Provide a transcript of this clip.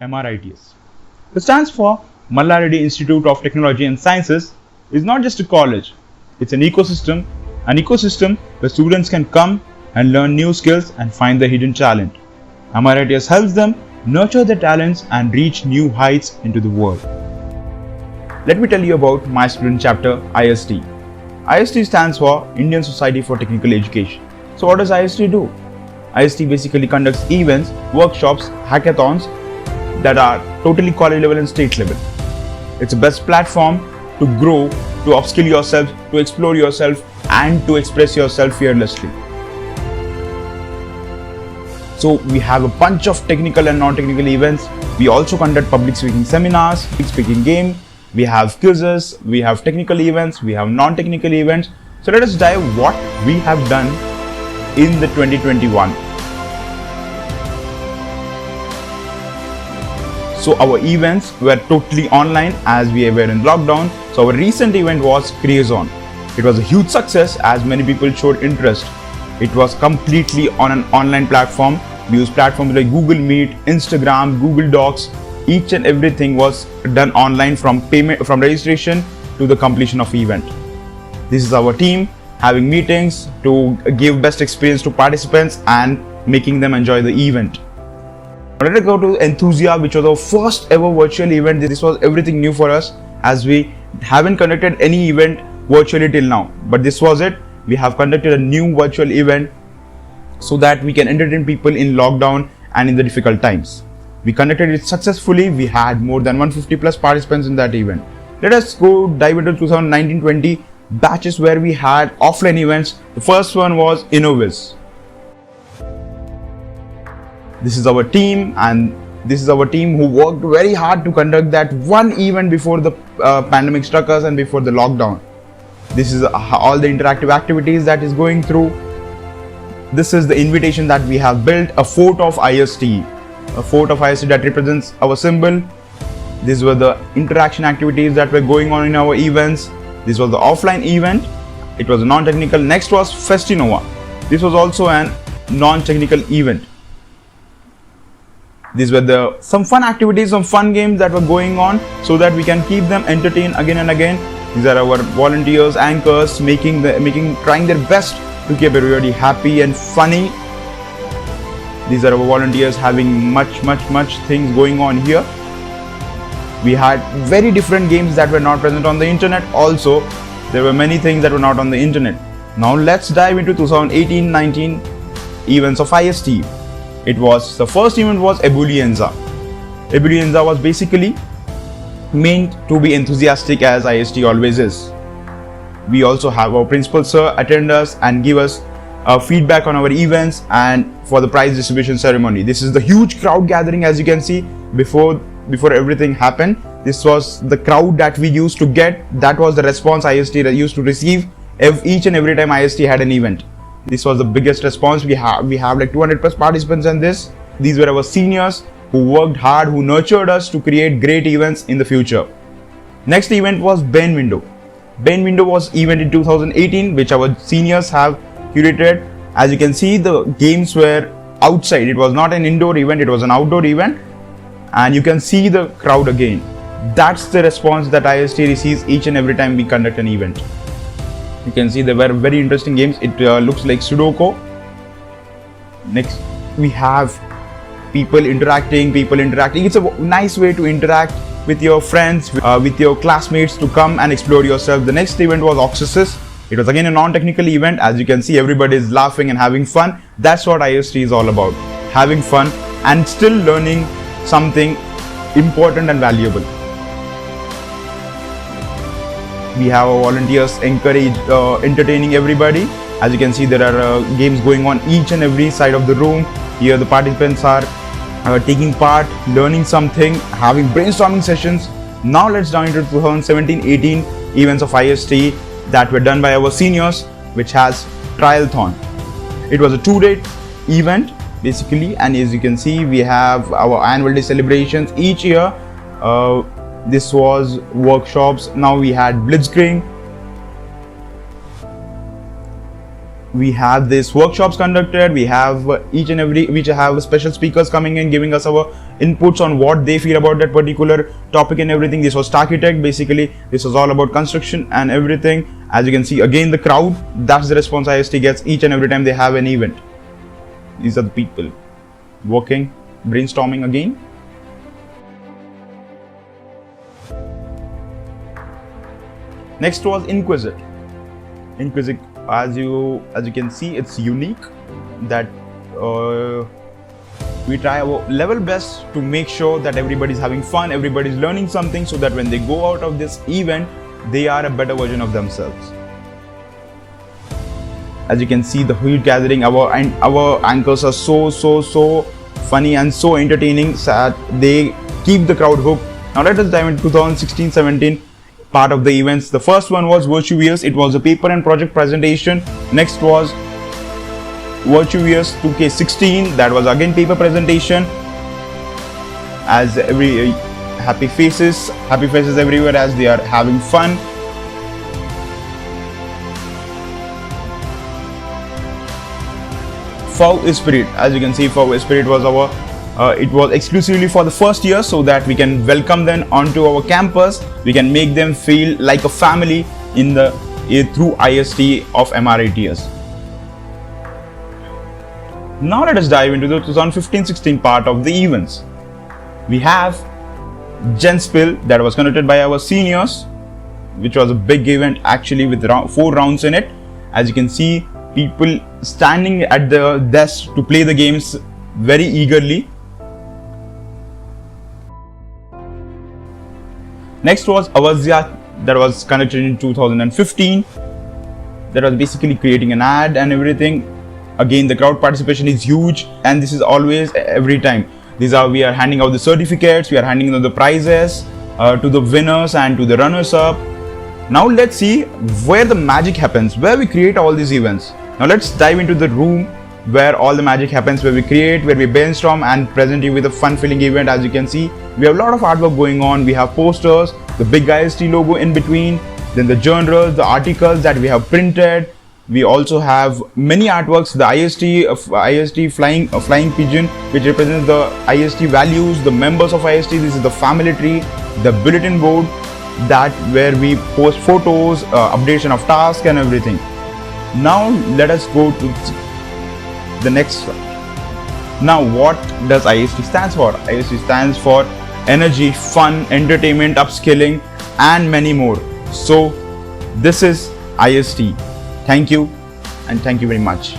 MRITS. It stands for Mallarity Institute of Technology and Sciences. Is not just a college, it's an ecosystem where students can come and learn new skills and find their hidden talent. MRITS helps them nurture their talents and reach new heights into the world. Let me tell you about my student chapter, IST. IST stands for Indian Society for Technical Education. So what does IST do? IST basically conducts events, workshops, hackathons that are totally college level and state level. It's the best platform to grow, to upskill yourself, to explore yourself, and to express yourself fearlessly. So we have a bunch of technical and non-technical events. We also conduct public speaking seminars, speaking game. We have quizzes, we have technical events, we have non-technical events. So let us dive what we have done in the 2021. So our events were totally online as we were in lockdown. So our recent event was Creazon. It was a huge success as many people showed interest. It was completely on an online platform. We used platforms like Google Meet, Instagram, Google Docs. Each and everything was done online from payment, from registration to the completion of event. This is our team having meetings to give best experience to participants and making them enjoy the event. Let us go to Enthusia, which was our first ever virtual event. This was everything new for us as we haven't conducted any event virtually till now. But this was it. We have conducted a new virtual event so that we can entertain people in lockdown and in the difficult times. We conducted it successfully. We had more than 150 plus participants in that event. Let us go dive into 2019-20 batches where we had offline events. The first one was Innovis. This is our team, and this is our team who worked very hard to conduct that one event before the pandemic struck us and before the lockdown. This is all the interactive activities that is going through. This is the invitation that we have built, a fort of IST. A fort of IST that represents our symbol. These were the interaction activities that were going on in our events. This was the offline event. It was a non-technical. Next was Festinova. This was also an non-technical event. These were some fun activities, some fun games that were going on so that we can keep them entertained again and again. These are our volunteers, anchors, trying their best to keep everybody happy and funny. These are our volunteers having much things going on here. We had very different games that were not present on the internet. Also, there were many things that were not on the internet. Now let's dive into 2018-19 events of IST. The first event was Ebulienza. Ebulienza was basically meant to be enthusiastic as IST always is. We also have our principal sir attend us and give us feedback on our events and for the prize distribution ceremony. This is the huge crowd gathering as you can see before everything happened. This was the crowd that we used to get. That was the response IST used to receive each and every time IST had an event. This was the biggest response we have. We have like 200 plus participants in this. These were our seniors who worked hard, who nurtured us to create great events in the future. Next event was Ben Window. Ben Window was event in 2018 which our seniors have curated. As you can see, the games were outside. It was not an indoor event, it was an outdoor event, and you can see the crowd again. That's the response that IST receives each and every time we conduct an event. You can see there were very interesting games. It looks like Sudoku. Next we have people interacting. It's a nice way to interact with your friends, with your classmates, to come and explore yourself. The next event was Oxysis. It was again a non-technical event. As you can see, everybody is laughing and having fun. That's what IST is all about. Having fun and still learning something important and valuable. We have our volunteers entertaining everybody. As you can see, there are games going on each and every side of the room. Here the participants are taking part, learning something, having brainstorming sessions. Now let's dive into 2017-18 events of IST that were done by our seniors, which has Trialthon. It was a 2-day event basically, and as you can see, we have our annual day celebrations each year. This was workshops. Now we had Blitzkrieg. we have this workshops conducted. We have which have special speakers coming in, giving us our inputs on what they feel about that particular topic and everything. This was Architect. Basically, this was all about construction and everything. As you can see, again, the crowd, that's the response IST gets each and every time they have an event. These are the people working, brainstorming again. Next was Inquisit. Inquisit, as you can see, it's unique that we try our level best to make sure that everybody's having fun, everybody's learning something, so that when they go out of this event, they are a better version of themselves. As you can see, the huge gathering, our anchors are so funny and so entertaining that they keep the crowd hooked. Now let us dive into 2016-17 part of the events. The first one was Virtuvius. It was a paper and project presentation. Next was Virtuvius 2K16. That was again paper presentation. As every happy faces everywhere as they are having fun. FOW Spirit. As you can see, FOW Spirit was our it was exclusively for the first year, so that we can welcome them onto our campus. We can make them feel like a family through IST of MRITS. Now let us dive into the 2015-16 part of the events. We have Genspill that was conducted by our seniors, which was a big event actually with 4 rounds in it. As you can see, people standing at the desk to play the games very eagerly. Next was Avazya, that was conducted in 2015. That was basically creating an ad and everything. Again, the crowd participation is huge, and this is always every time. We are handing out the certificates, we are handing out the prizes to the winners and to the runners up. Now let's see where the magic happens, where we create all these events. Now let's dive into the room where all the magic happens, where we create, where we brainstorm and present you with a fun-filling event. As you can see, we have a lot of artwork going on. We have posters, the big IST logo in between, then the journals, the articles that we have printed. We also have many artworks, the IST flying pigeon, which represents the IST values, the members of IST. This is the family tree, the bulletin board, that where we post photos, updation of tasks and everything. Now let us go to the next slide. Now what does IST stands for? IST stands for energy, fun, entertainment, upskilling and many more. So this is IST. Thank you and thank you very much.